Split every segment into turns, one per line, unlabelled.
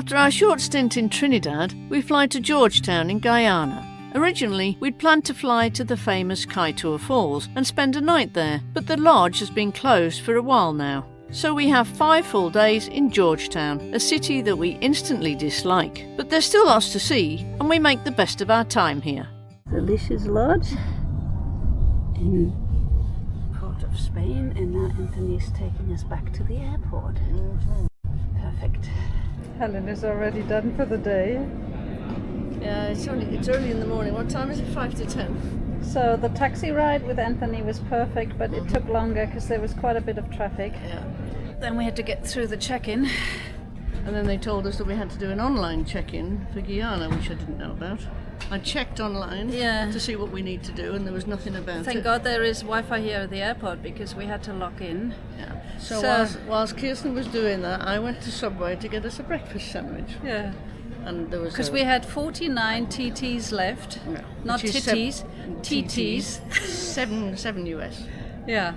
After our short stint in Trinidad, we fly to Georgetown in Guyana. Originally, we'd planned to fly to the famous Kaieteur Falls and spend a night there, but the lodge has been closed for a while now. So we have 5 full days in Georgetown, a city that we instantly dislike. But there's still lots to see, and we make the best of our time here.
Delicious Lodge in Port of Spain, and now Anthony's taking us back to the airport. Perfect.
Helen is already done for the day.
Yeah, it's early in the morning. What time is it? 5 to 10.
So the taxi ride with Anthony was perfect, but it took longer because there was quite a bit of traffic.
Yeah.
Then we had to get through the check-in.
And then they told us that we had to do an online check-in for Guyana, which I didn't know about. I checked online to see what we need to do, and there was nothing about it.
Thank God there is Wi-Fi here at the airport, because we had to log in.
Yeah. So whilst Kirsten was doing that, I went to Subway to get us a breakfast sandwich.
Yeah.
And there was
because we had 49 TTs left.
Yeah.
Not TTs, TTs.
7 US.
Yeah.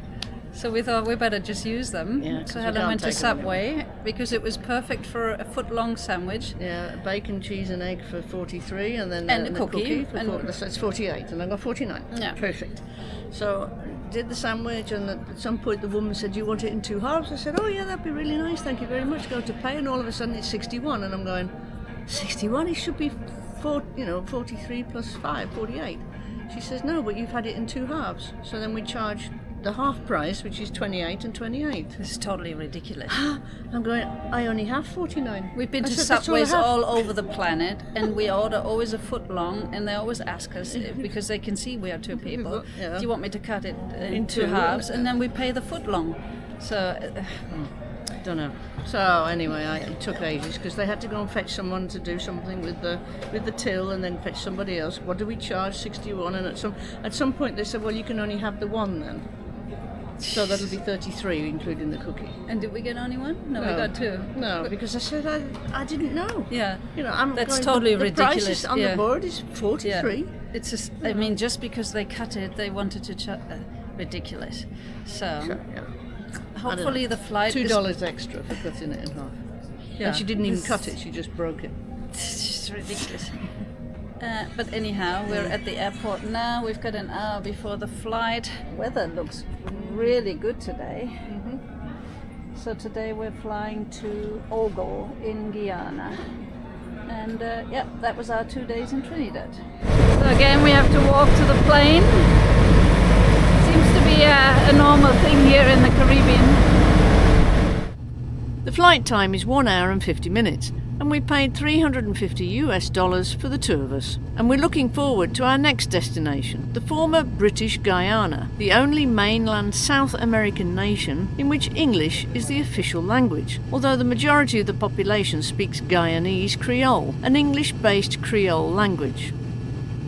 So we thought we better just use them.
Yeah,
so Helen went to Subway because it was perfect for a foot-long sandwich.
Yeah, bacon, cheese and egg for 43, and then
a cookie.
So it's 48, and I got 49.
Yeah.
Perfect. So did the sandwich, and at some point the woman said, "Do you want it in 2 halves?" I said, "Oh yeah, that'd be really nice, thank you very much." Go to pay, and all of a sudden it's 61, and I'm going, 61? It should be 43 plus 5, 48. She says, "No, but you've had it in 2 halves." So then we charge the half price, which is 28 and 28.
This is totally ridiculous.
I'm going, I only have 49.
We've been to Subways all over the planet, and we order always a foot long, and they always ask us, because they can see we are 2 people, do you want me to cut it in 2 halves? And then we pay the foot long. So
don't know. So anyway, it took ages because they had to go and fetch someone to do something with the till, and then fetch somebody else. What do we charge? 61. And at some point they said, well, you can only have the one then. So that'll be 33, including the cookie.
And did we get only one? No, we got 2.
No, because I said I didn't know.
Yeah,
That's
totally
the
ridiculous.
Price on the board is 43.
Yeah. It's just, I mean, just because they cut it, they wanted to ridiculous. So
Sure, yeah.
hopefully the flight
$2 extra for cutting it in half.
Yeah,
and she didn't even cut it; she just broke it.
It's just ridiculous. But anyhow, we're at the airport now. We've got an hour before the flight. Weather looks really good today. Mm-hmm. So today we're flying to Ogo in Guyana. And that was our 2 days in Trinidad. So again, we have to walk to the plane. Seems to be a normal thing here in the Caribbean.
The flight time is 1 hour and 50 minutes. And we paid $350 for the 2 of us. And we're looking forward to our next destination, the former British Guyana, the only mainland South American nation in which English is the official language, although the majority of the population speaks Guyanese Creole, an English-based Creole language.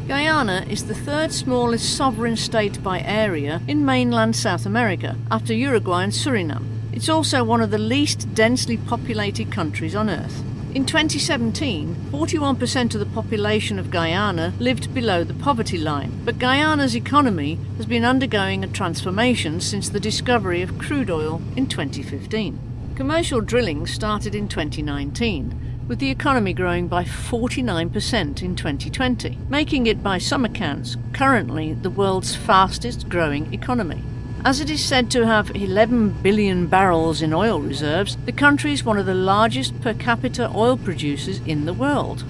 Guyana is the 3rd smallest sovereign state by area in mainland South America, after Uruguay and Suriname. It's also one of the least densely populated countries on Earth. In 2017, 41% of the population of Guyana lived below the poverty line, but Guyana's economy has been undergoing a transformation since the discovery of crude oil in 2015. Commercial drilling started in 2019, with the economy growing by 49% in 2020, making it, by some accounts, currently the world's fastest growing economy. As it is said to have 11 billion barrels in oil reserves, the country is one of the largest per capita oil producers in the world.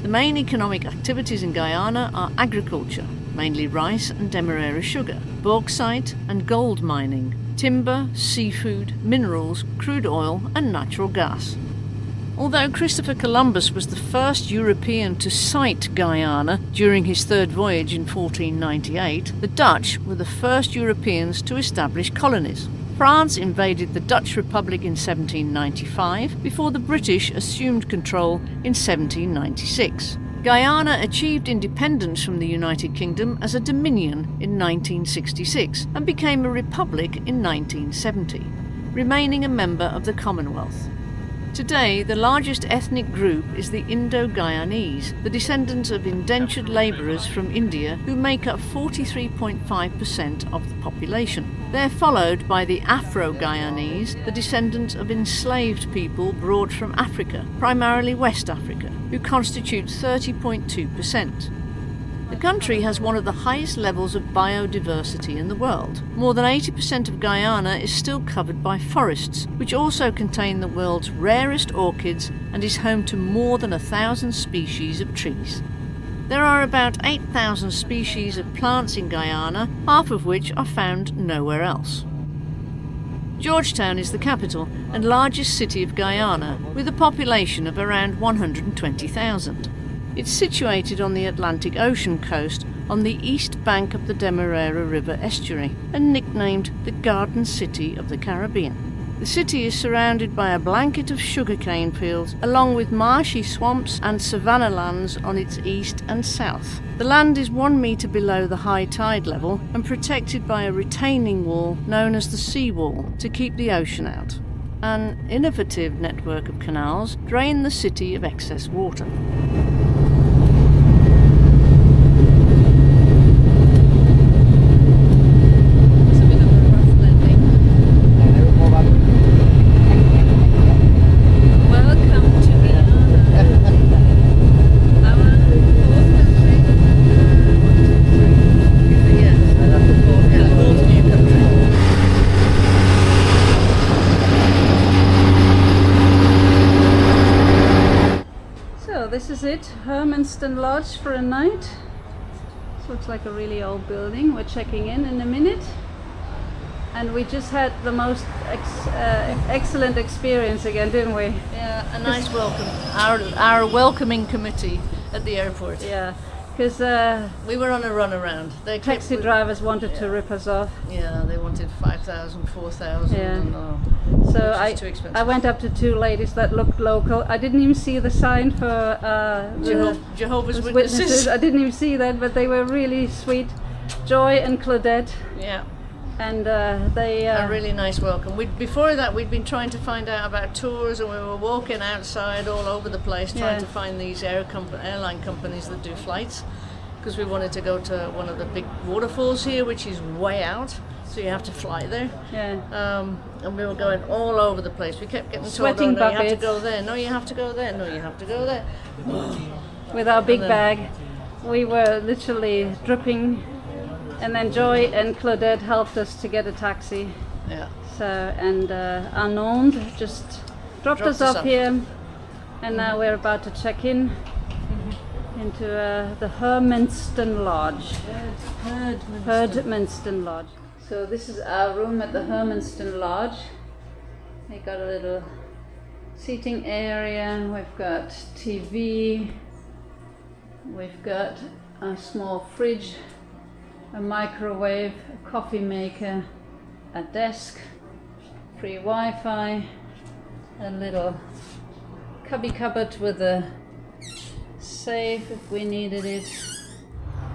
The main economic activities in Guyana are agriculture, mainly rice and demerara sugar, bauxite and gold mining, timber, seafood, minerals, crude oil and natural gas. Although Christopher Columbus was the first European to sight Guyana during his 3rd voyage in 1498, the Dutch were the first Europeans to establish colonies. France invaded the Dutch Republic in 1795 before the British assumed control in 1796. Guyana achieved independence from the United Kingdom as a dominion in 1966 and became a republic in 1970, remaining a member of the Commonwealth. Today, the largest ethnic group is the Indo-Guyanese, the descendants of indentured labourers from India who make up 43.5% of the population. They're followed by the Afro-Guyanese, the descendants of enslaved people brought from Africa, primarily West Africa, who constitute 30.2%. The country has one of the highest levels of biodiversity in the world. More than 80% of Guyana is still covered by forests, which also contain the world's rarest orchids and is home to more than 1,000 species of trees. There are about 8,000 species of plants in Guyana, half of which are found nowhere else. Georgetown is the capital and largest city of Guyana, with a population of around 120,000. It's situated on the Atlantic Ocean coast on the east bank of the Demerara River estuary and nicknamed the Garden City of the Caribbean. The city is surrounded by a blanket of sugarcane fields along with marshy swamps and savanna lands on its east and south. The land is 1 metre below the high tide level and protected by a retaining wall known as the Seawall to keep the ocean out. An innovative network of canals drain the city of excess water.
This is it, Herdmanston Lodge for a night. This looks like a really old building. We're checking in a minute. And we just had the most excellent experience again, didn't we?
Yeah, a nice welcome. Our welcoming committee at the airport.
Yeah, because
we were on a run around.
Taxi drivers wanted to rip us off.
Yeah, they wanted 5,000, 4,000.
Yeah.
And,
so
too expensive.
I went up to 2 ladies that looked local. I didn't even see the sign for
Jehovah's Witnesses.
I didn't even see that, but they were really sweet. Joy and Claudette.
Yeah.
And they
a really nice welcome. Before that, we'd been trying to find out about tours, and we were walking outside all over the place trying to find these airline companies that do flights, because we wanted to go to one of the big waterfalls here, which is way out, so you have to fly there.
Yeah.
And we were going all over the place. We kept getting
Sweating
told, "Oh, no, you
buckets.
have to go there. No, you have to go there. No, you have to go there."
With our big bag, we were literally dripping. And then Joy and Claudette helped us to get a taxi.
Yeah.
So, and Arnaud just dropped us off here, and now we're about to check in into the Herdmanston Lodge. Herdmanston Lodge. So this is our room at the Herdmanston Lodge. We got a little seating area. We've got TV. We've got a small fridge, a microwave, a coffee maker, a desk, free Wi-Fi, a little cubby cupboard with a safe if we needed it.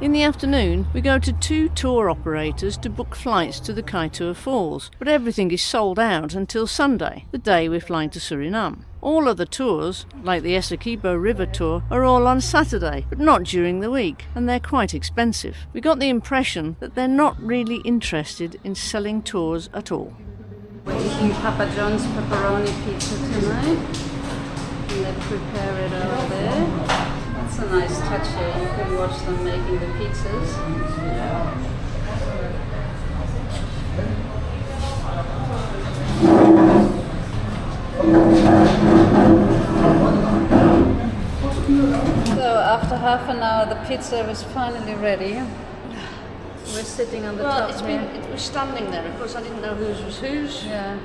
In the afternoon, we go to 2 tour operators to book flights to the Kaieteur Falls, but everything is sold out until Sunday, the day we're flying to Suriname. All other tours, like the Essequibo River Tour, are all on Saturday, but not during the week, and they're quite expensive. We got the impression that they're not really interested in selling tours at all.
We're eating Papa John's pepperoni pizza tonight, and they prepare it over there. That's a nice touch here. You can watch them making the pizzas. So after half an hour, the pizza was finally ready. We're sitting on the top here.
It was standing there. Of course, I didn't know whose was whose.
Yeah.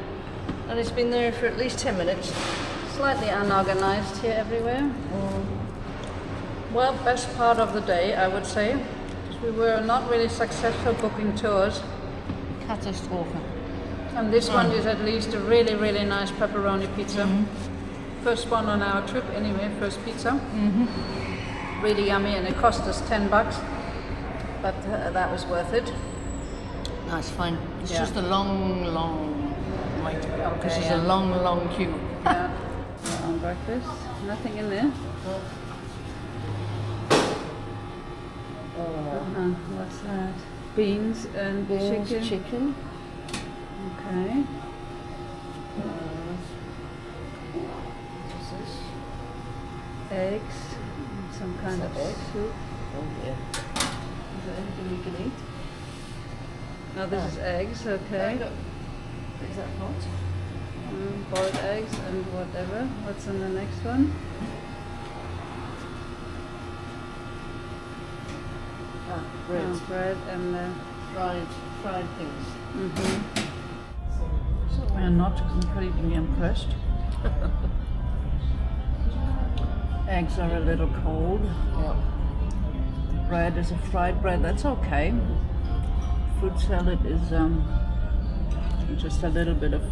And it's been there for at least 10 minutes.
Slightly unorganized here everywhere. Well, best part of the day, I would say. We were not really successful booking tours.
Catastrophe.
And this one is at least a really, really nice pepperoni pizza. First one on our trip anyway, first pizza. Really yummy, and it cost us $10, but that was worth it.
That's fine. It's just a long wait to go, because there's a long queue.
Yeah. On breakfast, nothing in there. What's that? Beans and chicken. Okay.
What is this?
Eggs. Some kind of
egg?
soup.
Oh yeah. Is there anything we can eat?
Oh, this is eggs, okay.
Is that hot?
Boiled eggs and whatever. What's in the next one?
Bread.
Oh, bread and
Fried things.
We are not completely impressed. Eggs are a little cold.
Yeah.
Bread is a fried bread, that's okay. Fruit salad is just a little bit of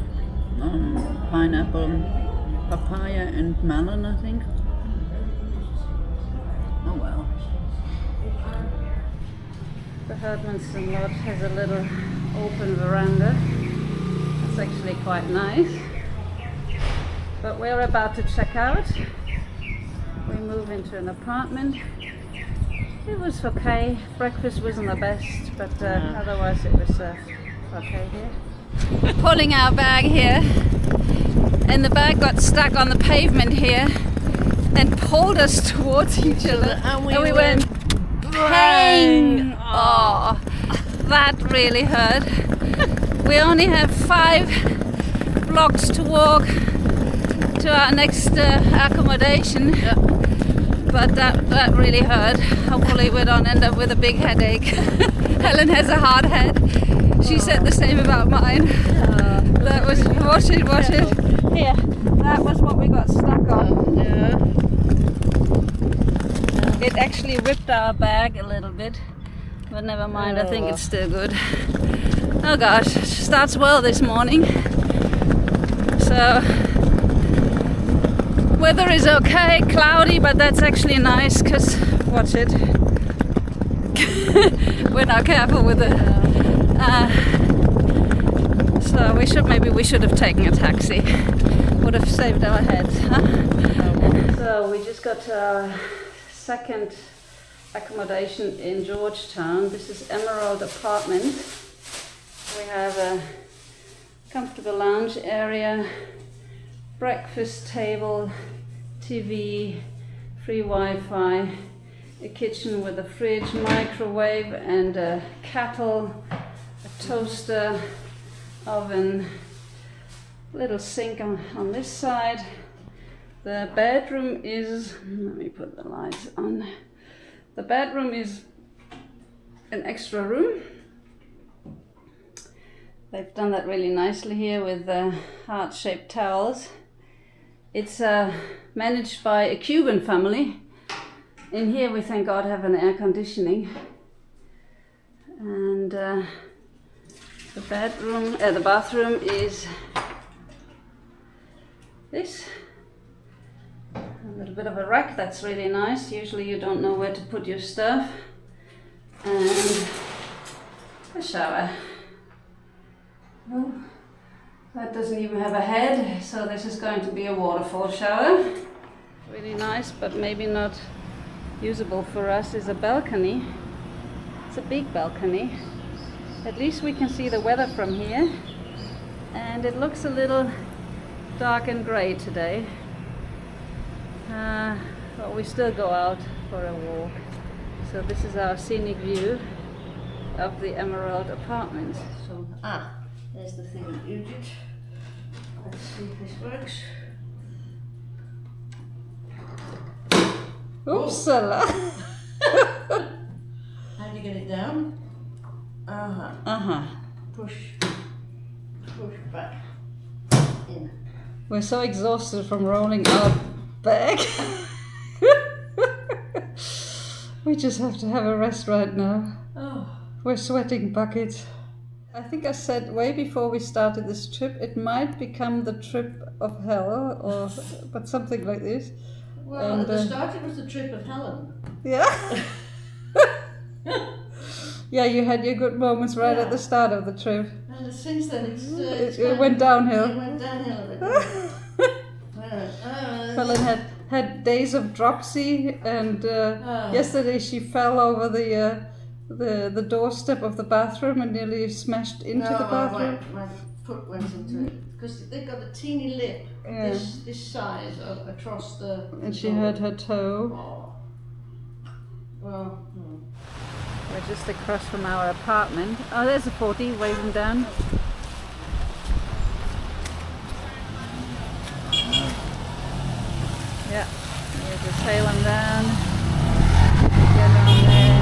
pineapple, papaya and melon, I think. Oh well. The Herdmanston Lodge has a little open veranda. It's actually quite nice. But we're about to check out. We move into an apartment. It was okay. Breakfast wasn't the best, but otherwise it was okay here. Pulling our bag here, and the bag got stuck on the pavement here and pulled us towards each other.
And we
went bang! Oh, that really hurt. We only have 5 blocks to walk to our next accommodation.
Yeah.
But that really hurt. Hopefully we don't end up with a big headache. Helen has a hard head. She said the same about mine. That was, watch it. Here, that was what we got stuck on.
Yeah.
It actually ripped our bag a little bit. But never mind, I think it's still good. Oh gosh, starts well this morning. So, weather is okay, cloudy, but that's actually nice because, watch it, we're not careful with it. So we should have taken a taxi. Would have saved our heads, huh? So we just got to our second accommodation in Georgetown. This is Emerald Apartment. We have a comfortable lounge area, breakfast table, TV, free Wi-Fi, a kitchen with a fridge, microwave and a kettle, a toaster, oven, little sink on this side. The bedroom is, let me put the lights on. The bedroom is an extra room. They've done that really nicely here with heart-shaped towels. It's managed by a Cuban family. In here we thank God have an air conditioning. And the bathroom is this. A little bit of a rack, that's really nice. Usually you don't know where to put your stuff. And a shower. Oh, that doesn't even have a head, so this is going to be a waterfall shower. Really nice, but maybe not usable for us, is a balcony. It's a big balcony. At least we can see the weather from here. And it looks a little dark and grey today. But we still go out for a walk. So this is our scenic view of the Emerald Apartments.
So, there's the thing that you did. Let's see if this works.
Oopsala!
How do you get it down? Push back in.
We're so exhausted from rolling our bag. We just have to have a rest right now.
Oh.
We're sweating buckets. I think I said way before we started this trip, it might become the trip of hell, but something like this.
Well, at the start it was the trip of Helen.
Yeah. Yeah, you had your good moments right at the start of the trip.
And since then
It went downhill.
It went downhill a bit.
Helen had days of dropsy, and yesterday she fell over the doorstep of the bathroom and nearly smashed into the bathroom.
My foot went into it because they've got a teeny lip this size across the.
And she hurt her toe.
Oh. Well.
We're just across from our apartment. Oh, there's a 40 waving down. Yeah, there's a tail on down. Get on there.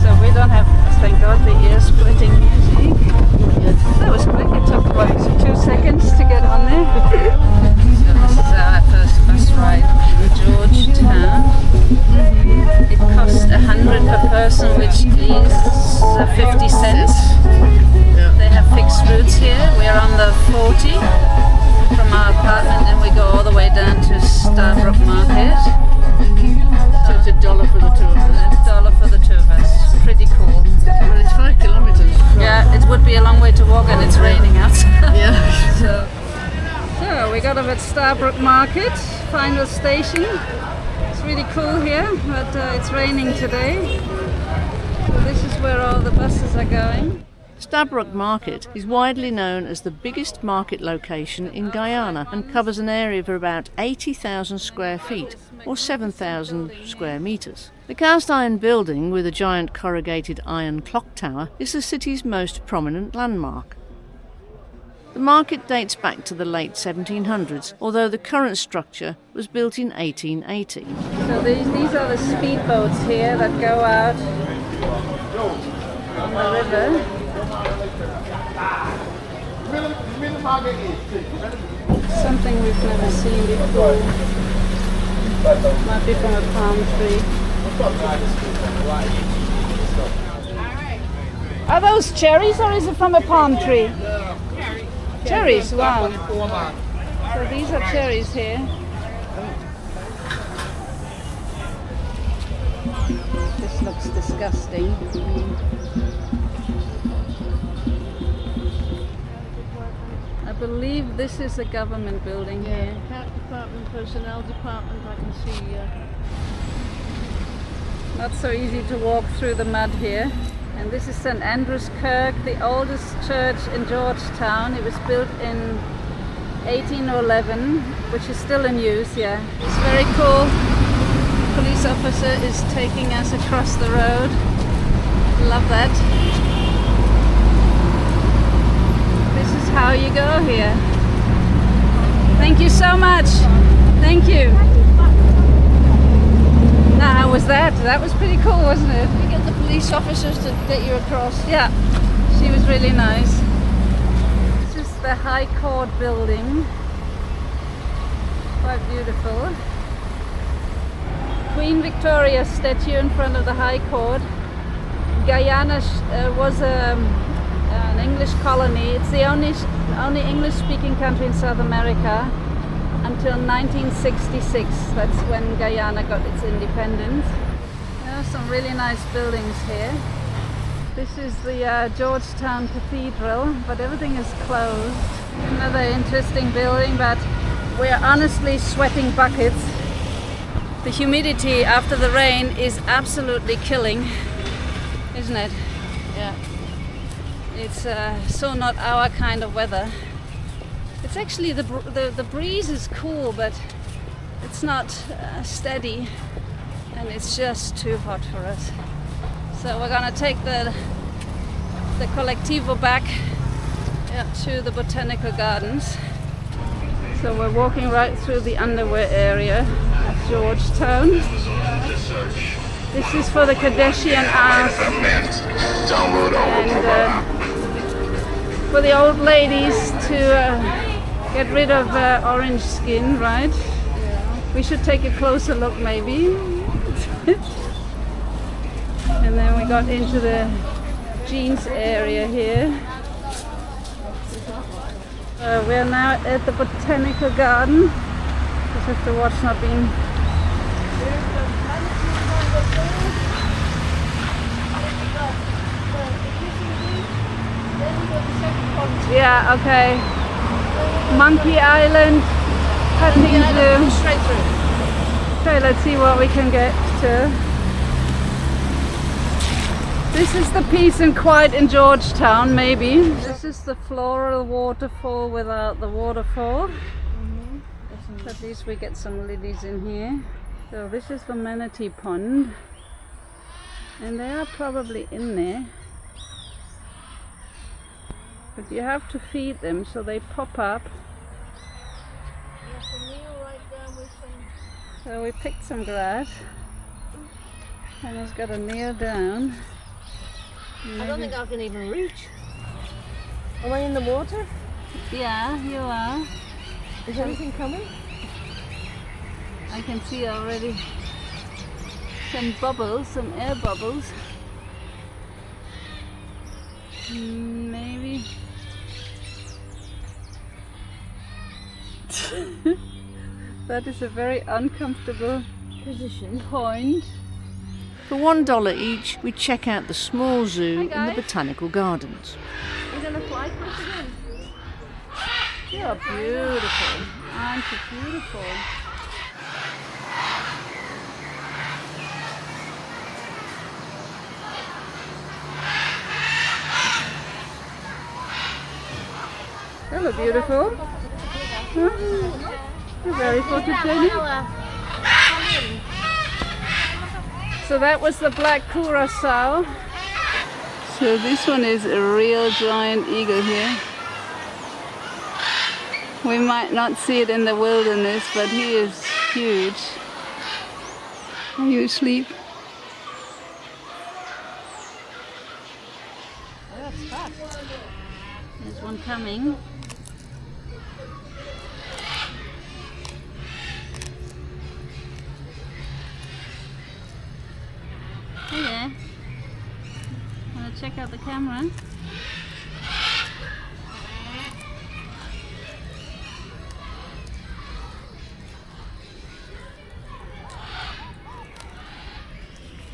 So we don't have, thank God, the ear splitting music. That was quick. It took what, 2 seconds to get on there. So this is our first bus ride in Georgetown. It costs $100 per person, which is 50 cents. They have fixed routes here. We're on the 40 from our apartment, and we go all the way down to Starbrook Market.
So it's $1 for the two of us.
$1 for the two of us. Pretty cool.
Well, it's 5 kilometers.
Yeah, it would be a long way to walk, and it's raining outside.
Yeah.
So we got off at Starbrook Market, final station. It's really cool here, but it's raining today. So this is where all the buses are going.
Starbrook Market is widely known as the biggest market location in Guyana and covers an area of about 80,000 square feet or 7,000 square metres. The cast iron building with a giant corrugated iron clock tower is the city's most prominent landmark. The market dates back to the late 1700s, although the current structure was built in 1880.
So these are the speedboats here that go out on the river. Something we've never seen before. Might be from a palm tree. Are those cherries or is it from a palm tree? Cherries, wow. So these are cherries here. This looks disgusting. I believe this is a government building here.
Account department, personnel department, I can see.
Not so easy to walk through the mud here. And this is St. Andrew's Kirk, the oldest church in Georgetown. It was built in 1811, which is still in use, yeah. It's very cool. The police officer is taking us across the road. Love that. This is how you go here. Thank you so much. Thank you. Now, how was that? That was pretty cool, wasn't it?
You get the police officers to get you across.
Yeah, she was really nice. This is the High Court building. Quite beautiful. Queen Victoria statue in front of the High Court. Guyana was an English colony. It's the only English-speaking country in South America until 1966. That's when Guyana got its independence. There are some really nice buildings here. This is the Georgetown Cathedral, but everything is closed. Another interesting building, but we're honestly sweating buckets. The humidity after the rain is absolutely killing, isn't it?
Yeah.
It's so not our kind of weather. It's actually the breeze is cool, but it's not steady, and it's just too hot for us. So we're gonna take the Colectivo back to the Botanical Gardens. So we're walking right through the underwear area of Georgetown. This is for the Kardashian art and for the old ladies to get rid of orange skin, right? Yeah. We should take a closer look maybe. And then we got into the jeans area here. We're now at the Botanical Garden. Just have to watch not being... Yeah, okay. Monkey Island, petting zoo.
Straight through.
Okay, let's see what we can get to. This is the peace and quiet in Georgetown, maybe. This is the floral waterfall without the waterfall. At least we get some lilies in here. So this is the manatee pond. And they are probably in there. But you have to feed them so they pop up. So we picked some grass. And it's got to kneel down.
I don't think I can even reach. Am I in the water?
Yeah, you are.
Is anything coming?
I can see already some bubbles, some air bubbles. Maybe. That is a very uncomfortable
Position.
point.
For $1 each, we check out the small zoo in the
guys.
Botanical Gardens.
We're gonna fly first again.
You're beautiful. Aren't you beautiful? Hello, beautiful. Huh? You're very photogenic. So that was the black curacao. So this one is a real giant eagle here. We might not see it in the wilderness, but he is huge. Are you asleep? There's one coming. Hey there. Want to check out the camera?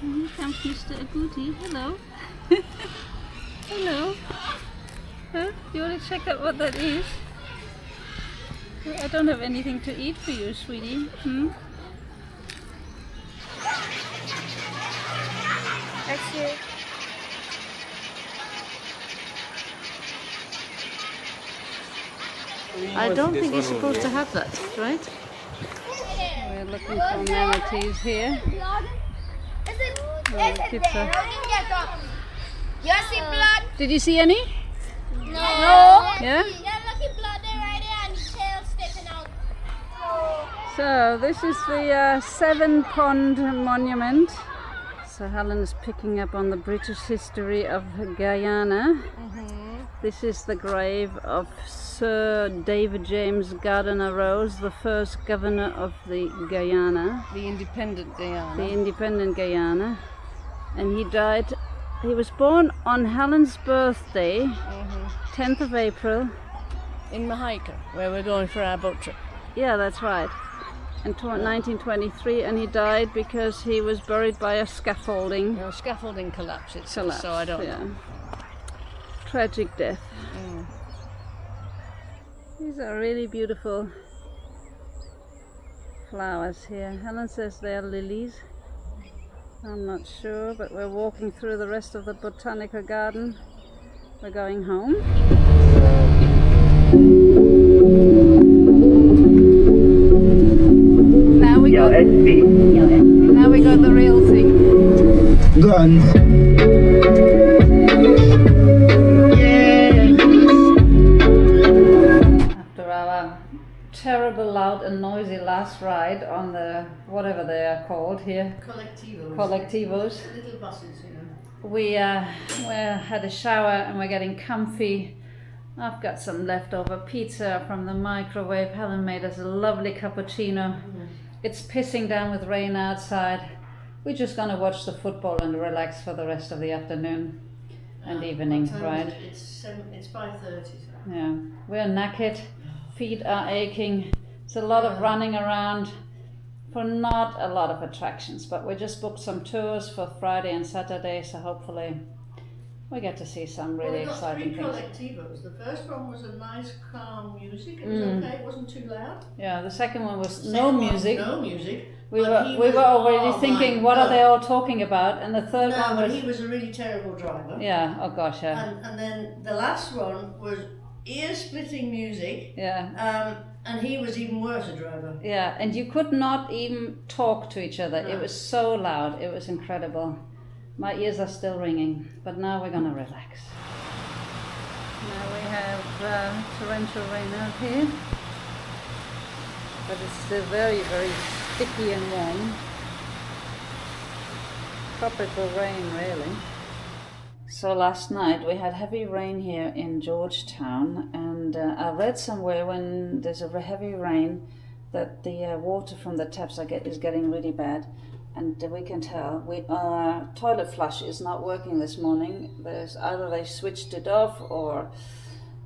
Here comes Mr. Agouti. Hello. Hello. Huh? You want to check out what that is? I don't have anything to eat for you, sweetie.
Actually,
I don't think you're supposed to have that, right?
We're looking for manatees here. Pizza.
You see blood?
Did you see any?
No.
Yeah?
Look blood there right there and tail sticking out.
So this is the 7-pond monument. So Helen is picking up on the British history of Guyana. This is the grave of Sir David James Gardiner Rose, the first governor of the Guyana.
The independent Guyana.
The independent Guyana. And he died, he was born on Helen's birthday, 10th of April.
In Mahaica, where we're going for our boat trip.
Yeah, that's right. In 1923, and he died because he was buried by a scaffolding.
No, scaffolding collapses,
Collapse,
so I don't
yeah.
know.
Tragic death. These are really beautiful flowers here. Helen says they're lilies. I'm not sure, but we're walking through the rest of the botanical garden. We're going home. Now we got the real thing. After our terrible, loud and noisy last ride on the, whatever they are called here. Collectivos.
Little buses, you know.
We had a shower and we're getting comfy. I've got some leftover pizza from the microwave. Helen made us a lovely cappuccino. It's pissing down with rain outside. We're just gonna watch the football and relax for the rest of the afternoon and evening, right?
It's 5:30.
Yeah, we're knackered, feet are aching. It's a lot of running around for not a lot of attractions, but we just booked some tours for Friday and Saturday, so hopefully we get to see some really exciting things.
collectivos. The first one was a nice calm music. It was okay. It wasn't too loud.
Yeah, the second one was
The
no
second one,
music.
No music.
We were already thinking, what are they all talking about? And the third one was...
he was a really terrible driver.
Yeah, oh gosh, yeah.
And then the last one was ear-splitting music.
Yeah.
And he was even worse a driver.
Yeah, and you could not even talk to each other.
No.
It was so loud. It was incredible. My ears are still ringing, but now we're gonna relax. Now we have torrential rain out here, but it's still very, very sticky and warm. Tropical rain, really. So last night we had heavy rain here in Georgetown, and I read somewhere when there's a heavy rain that the water from the taps is getting really bad, and we can tell. Our toilet flush is not working this morning. There's either they switched it off or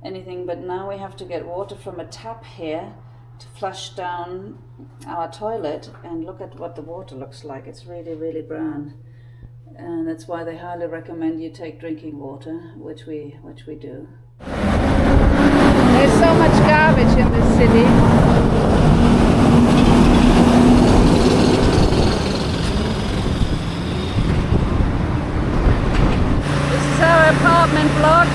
anything, but now we have to get water from a tap here to flush down our toilet, and look at what the water looks like. It's really, really brown. And that's why they highly recommend you take drinking water, which we do. There's so much garbage in this city. This is our apartment block.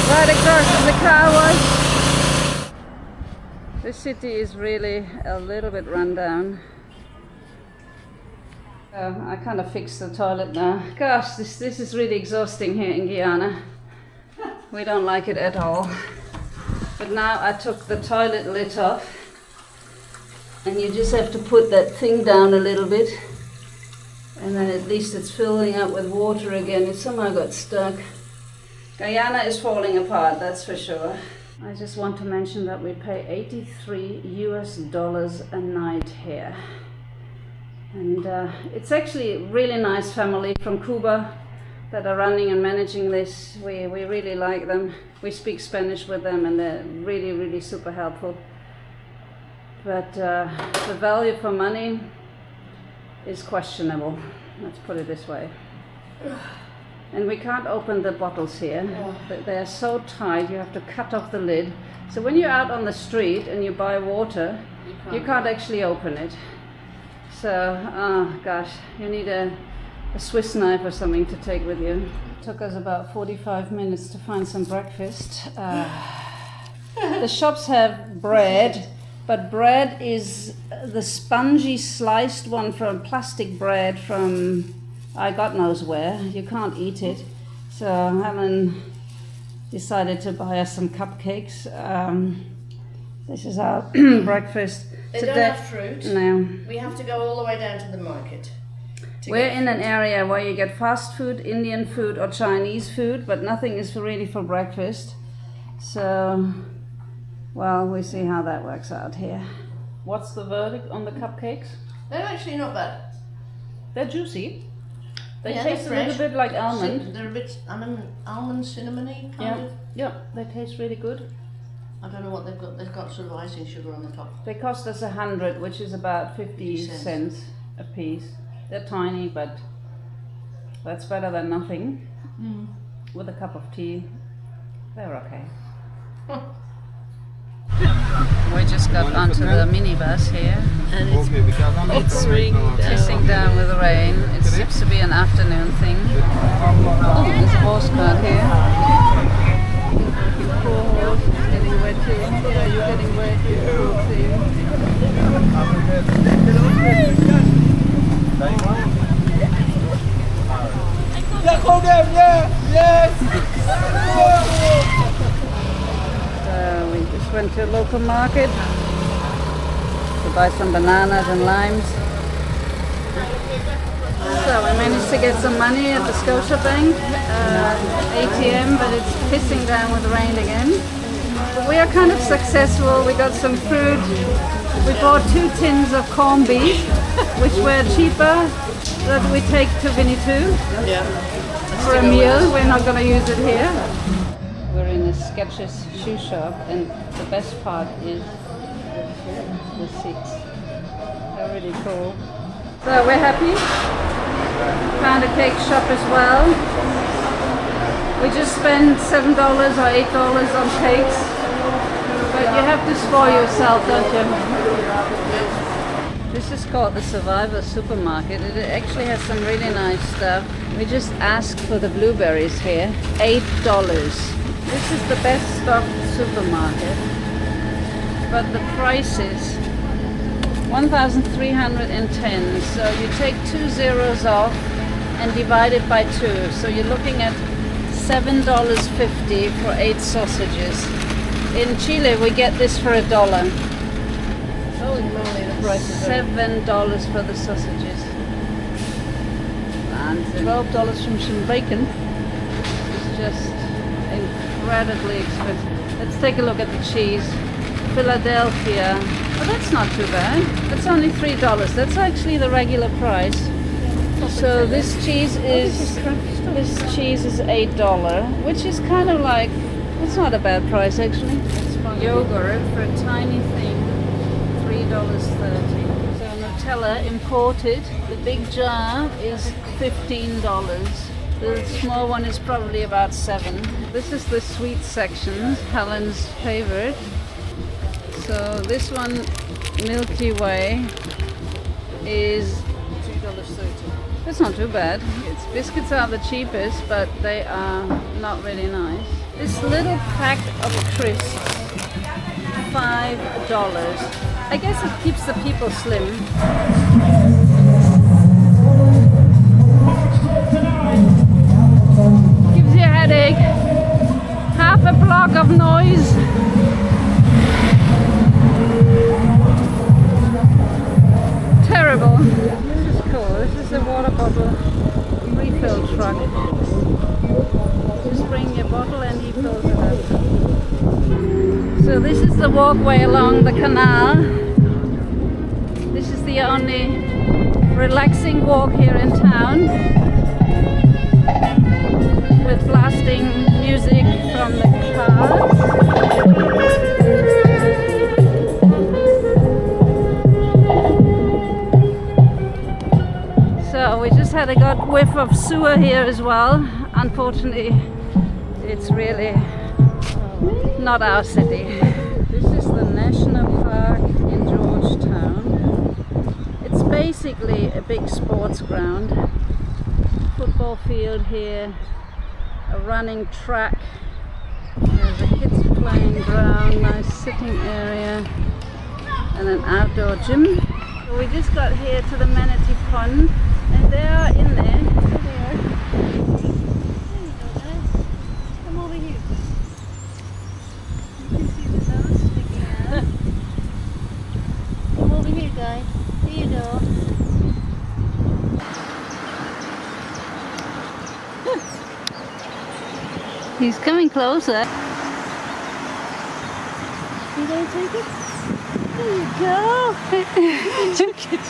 Right across from the car wash. This city is really a little bit run down. I kind of fixed the toilet now. Gosh, this is really exhausting here in Guyana. We don't like it at all. But now I took the toilet lid off, and you just have to put that thing down a little bit, and then at least it's filling up with water again. It somehow got stuck. Guyana is falling apart, that's for sure. I just want to mention that we pay $83 a night here. And it's actually a really nice family from Cuba that are running and managing this. We really like them. We speak Spanish with them, and they're really, really super helpful. But the value for money is questionable. Let's put it this way. And we can't open the bottles here. They're so tight, you have to cut off the lid. So when you're out on the street and you buy water, you can't actually open it. So, oh gosh, you need a Swiss knife or something to take with you. It took us about 45 minutes to find some breakfast. The shops have bread, but bread is the spongy sliced one from plastic bread from I God knows where. You can't eat it. So Helen decided to buy us some cupcakes. This is our breakfast.
They
today.
don't have fruit.
No.
We have to go all the way down to the market.
We're in an area where you get fast food, Indian food or Chinese food, but nothing is really for breakfast. So, well, we'll see how that works out here. What's the verdict on the cupcakes?
They're actually not bad.
They're juicy. They
Yeah,
taste a
they're
little
fresh.
bit like almond.
They're a bit almond cinnamony kind of.
Yeah, they taste really good.
I don't know what they've got. They've got sort of icing sugar on the top.
They cost us 100, which is about 50 cents a piece. They're tiny, but that's better than nothing. With a cup of tea, they're okay. We just got onto the minibus here, and it's pissing down with rain. It seems to be an afternoon thing. Oh, there's a horse cart here. Poor horse is getting wet too. Yeah, you're getting wet. Poor thing. We just went to a local market to buy some bananas and limes. So we managed to get some money at the Scotiabank ATM, but it's pissing down with rain again. But we are kind of successful. We got some fruit. We bought 2 tins of corned beef, which were cheaper that we take to Kaieteur for a meal. We're not going to use it here. We're in a Skechers shoe shop, and the best part is the seats. They're really cool. So we're happy. Found a cake shop as well. We just spent $7 or $8 on cakes. But you have to spoil yourself, don't you? This is called the Survivor Supermarket. It actually has some really nice stuff. We just asked for the blueberries here. $8. This is the best stocked supermarket. But the price is 1,310. So you take 2 zeros off and divide it by 2. So you're looking at $7.50 for 8 sausages. In Chile we get this for $1.
Holy moly, the price is
$7 for the sausages. And
$12 from some bacon.
it's just incredibly expensive. Let's take a look at the cheese. Philadelphia. Oh, that's not too bad. That's only $3. That's actually the regular price. So this cheese is $8, which is kind of like, it's not a bad price actually. Yogurt for a tiny thing, $3.30. So Nutella imported, the big jar is $15. The small one is probably about $7. This is the sweet section, Helen's favorite. So this one, Milky Way, is $2.30. It's not too bad. Biscuits are the cheapest, but they are not really nice. This little pack of crisps, $5. I guess it keeps the people slim. Gives you a headache. Half a block of noise. Terrible. This is cool. This is a water bottle refill truck. Just bring your bottle and he fills it up. So this is the walkway along the canal. This is the only relaxing walk here in town, with blasting music from the cars. So we just had a good whiff of sewer here as well. Unfortunately, it's really not our city. This is the National Park in Georgetown. It's basically a big sports ground. Football field here, a running track. There's a kids playing ground, nice sitting area, and an outdoor gym. So we just got here to the manatee pond, and they are in there. There they are. There you go, guys. Come over here. You can see the nose sticking out. Come over here, guys. Here you go. He's coming closer. You gonna take it? There you go. Took it.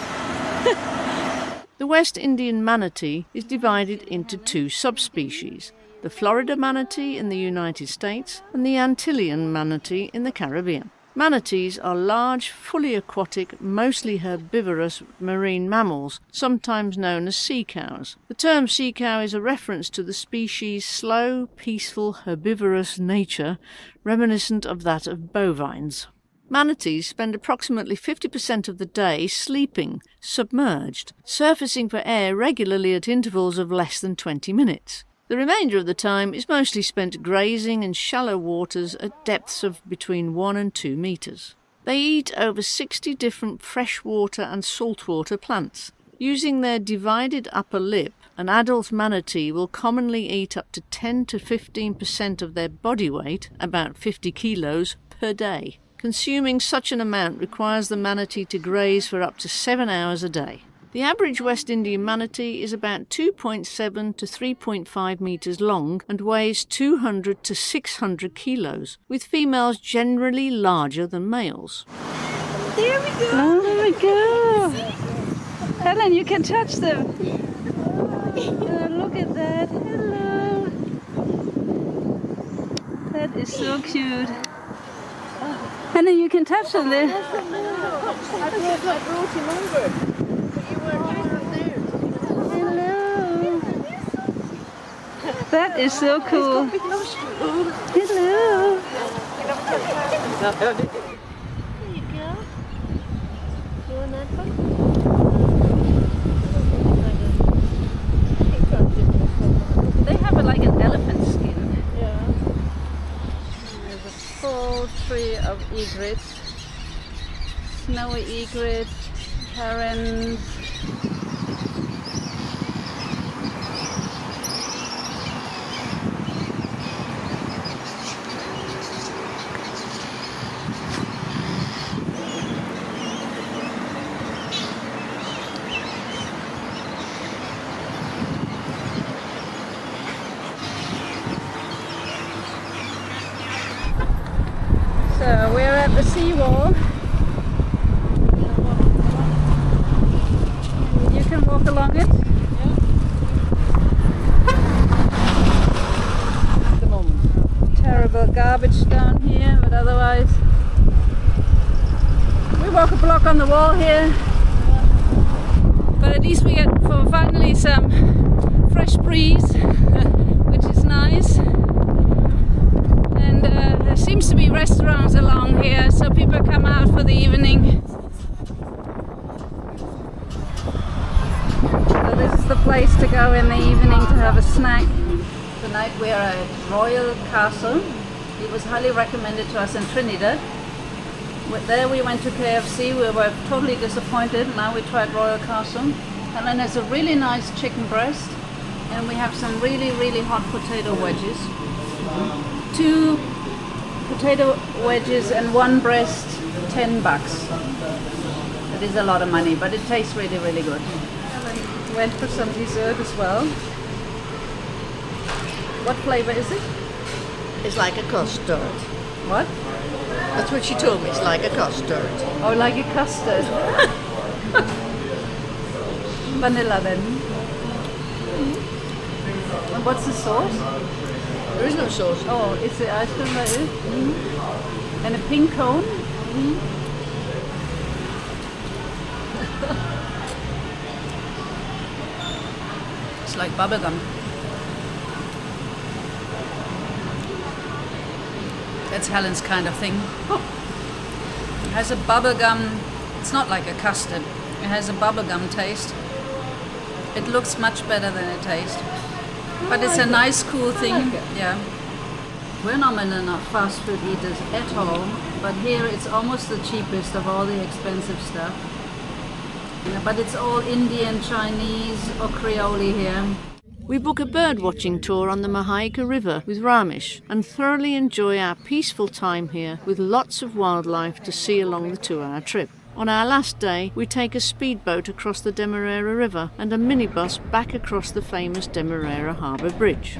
The West Indian manatee is divided into 2 subspecies, the Florida manatee in the United States and the Antillean manatee in the Caribbean. Manatees are large, fully aquatic, mostly herbivorous marine mammals, sometimes known as sea cows. The term sea cow is a reference to the species' slow, peaceful, herbivorous nature, reminiscent of that of bovines. Manatees spend approximately 50% of the day sleeping, submerged, surfacing for air regularly at intervals of less than 20 minutes. The remainder of the time is mostly spent grazing in shallow waters at depths of between 1 and 2 meters. They eat over 60 different freshwater and saltwater plants. Using their divided upper lip, an adult manatee will commonly eat up to 10 to 15% of their body weight, about 50 kilos, per day. Consuming such an amount requires the manatee to graze for up to 7 hours a day. The average West Indian manatee is about 2.7 to 3.5 metres long and weighs 200 to 600 kilos, with females generally larger than males.
There we go! Oh, there we go! Helen, you can touch them! Look at that! Hello! That is so cute! Helen, you can touch them there!
I brought him over. You weren't there.
Hello! That is so cool. Hello.
There you go. You want that one?
They have like an elephant skin.
Yeah.
There's a full tree of egrets. Snowy egret, herons. So we're at the seawall. You can walk along it.
At the moment.
Terrible garbage down here, but otherwise we walk a block on the wall here. But at least we get finally some fresh breeze, which is nice. And there seems to be restaurants along here, so people come out for the evening. So this is the place to go in the evening to have a snack. Tonight we are at Royal Castle. It was highly recommended to us in Trinidad. There we went to KFC, we were totally disappointed. Now we tried Royal Castle. And then there's a really nice chicken breast. And we have some really, really hot potato wedges. 2 potato wedges and 1 breast, $10. It is a lot of money, but it tastes really, really good. And went for some dessert as well. What flavor is it?
It's like a custard.
What?
That's what she told me. It's like a custard.
Oh, like a custard. Vanilla then. And what's the sauce?
There is no sauce.
Oh, it's the ice cream that is? And a pink cone? It's like bubblegum. That's Helen's kind of thing. It has a bubblegum, it's not like a custard. It has a bubblegum taste. It looks much better than it tastes. But it's a nice, cool thing. Yeah. We're normally not fast food eaters at all, but here it's almost the cheapest of all the expensive stuff. But it's all Indian, Chinese or Creole here.
We book a bird-watching tour on the Kaieteur River with Ramesh and thoroughly enjoy our peaceful time here with lots of wildlife to see along the 2-hour trip. On our last day, we take a speedboat across the Demerara River and a minibus back across the famous Demerara Harbour Bridge.